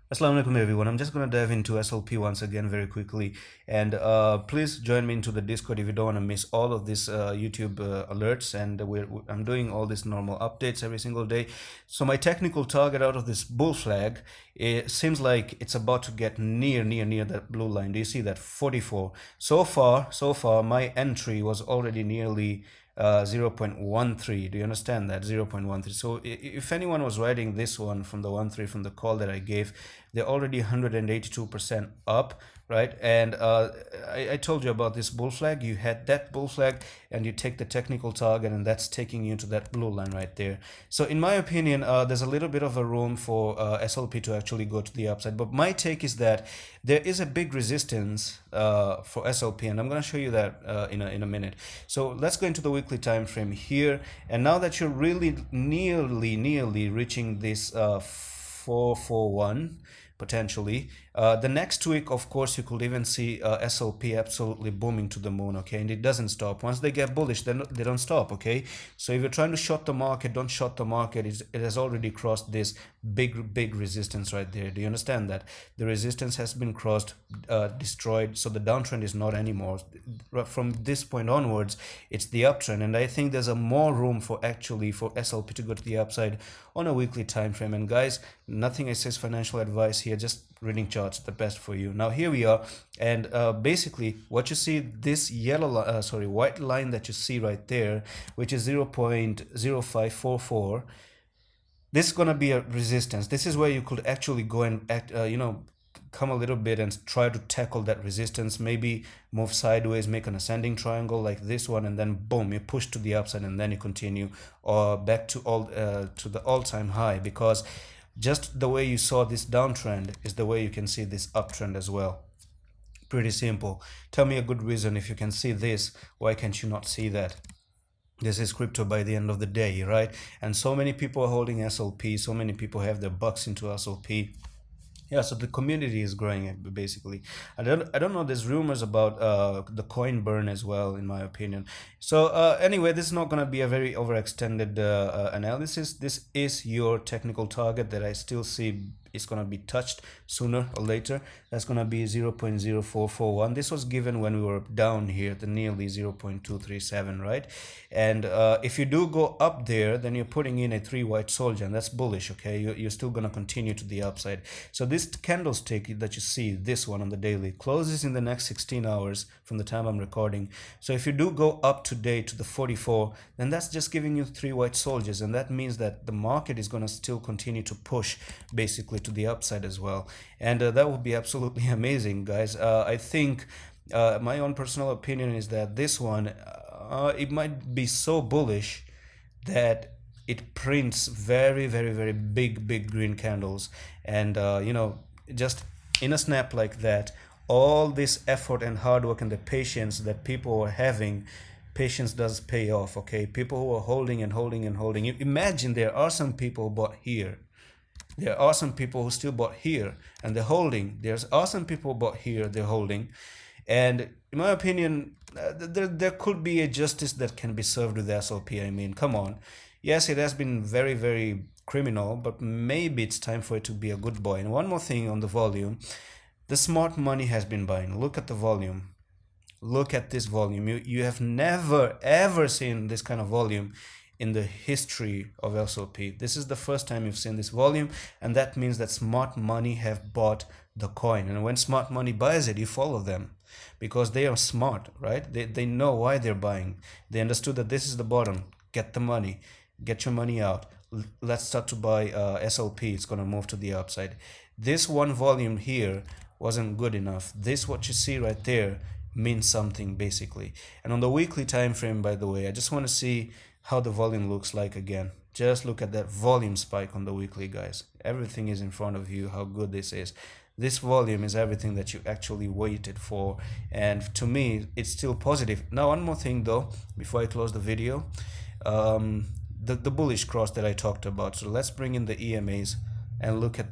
Assalamu alaikum everyone. I'm just going to dive into SLP once again very quickly, and please join me into the Discord if you don't want to miss all of these YouTube alerts. And I'm doing all these normal updates every single day. So my technical target out of this bull flag, it seems like it's about to get near that blue line. Do you see that? 44. So far my entry was already nearly 0.13. Do you understand that? 0.13. So if anyone was writing this one from the 13 from the call that I gave, they're already 182% up, right? And I told you about this bull flag. You had that bull flag and you take the technical target, and that's taking you to that blue line right there. So in my opinion, there's a little bit of a room for SLP to actually go to the upside, but my take is that there is a big resistance for SLP, and I'm going to show you that in a minute. So let's go into the weekly time frame here, and now that you're really nearly reaching this 441 potentially, the next week, of course, you could even see SLP absolutely booming to the moon, okay? And it doesn't stop. Once they get bullish, they don't stop, okay? So if you're trying to short the market, don't short the market. It has already crossed this big resistance right there. Do you understand that? The resistance has been crossed, destroyed, so the downtrend is not anymore. From this point onwards, it's the uptrend, and I think there's a more room for SLP to go to the upside on a weekly time frame. And guys, nothing I say is financial advice here, just reading charts the best for you. Now here we are, and basically what you see, this white line that you see right there, which is 0.0544, this is going to be a resistance. This is where you could actually go and come a little bit and try to tackle that resistance, maybe move sideways, make an ascending triangle like this one, and then boom, you push to the upside, and then you continue or back to the all-time high, because just the way you saw this downtrend is the way you can see this uptrend as well. Pretty simple. Tell me a good reason. If you can see this, why can't you not see that? This is crypto by the end of the day, right? And so many people are holding SLP, so many people have their bucks into SLP. Yeah, so the community is growing basically. I don't know. There's rumors about the coin burn as well, in my opinion. So anyway, this is not going to be a very overextended analysis. This is your technical target that I still see is going to be touched sooner or later. That's going to be 0.0441. This was given when we were down here at the nearly 0.237, right? And if you do go up there, then you're putting in a 3 white soldier, and that's bullish, okay? You're still going to continue to the upside. So this candlestick that you see, this one on the daily, closes in the next 16 hours from the time I'm recording. So if you do go up today to the 44, then that's just giving you 3 white soldiers, and that means that the market is going to still continue to push basically to the upside as well. And that would be absolutely amazing, guys. I think my own personal opinion is that this one, it might be so bullish that it prints very big green candles, and just in a snap like that, all this effort and hard work and the patience that people are having, patience does pay off, okay? People who are holding and holding and holding. You imagine there are some people who bought here. There are some people who still bought here and they're holding. There's awesome people who bought here, they're holding. And in my opinion, there could be a justice that can be served with SLP. I mean, come on. Yes, it has been very criminal, but maybe it's time for it to be a good boy. And one more thing on the volume. The smart money has been buying. Look at the volume. Look at this volume. You have never ever seen this kind of volume in the history of SLP. This is the first time you've seen this volume, and that means that smart money have bought the coin. And when smart money buys it, you follow them, because they are smart, right? They know why they're buying. They understood that this is the bottom. Get the money. Get your money out. Let's start to buy SLP. It's going to move to the upside. This one volume here wasn't good enough. This, what you see right there, means something basically. And on the weekly time frame, by the way, I just want to see how the volume looks like again. Just look at that volume spike on the weekly, guys. Everything is in front of you, how good this is. This volume is everything that you actually waited for, and to me it's still positive. Now one more thing though, before I close the video, the bullish cross that I talked about. So let's bring in the EMAs and look at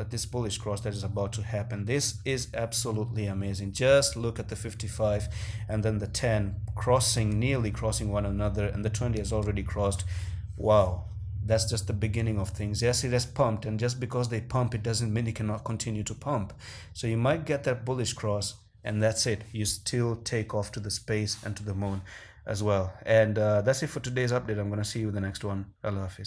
this bullish cross that is about to happen. This is absolutely amazing. Just look at the 55 and then the 10 nearly crossing one another, and the 20 has already crossed. Wow, that's just the beginning of things. Yes, it has pumped, and just because they pump, it doesn't mean it cannot continue to pump. So you might get that bullish cross, and that's it. You still take off to the space and to the moon as well. And that's it for today's update. I'm going to see you in the next one. Allah Hafiz.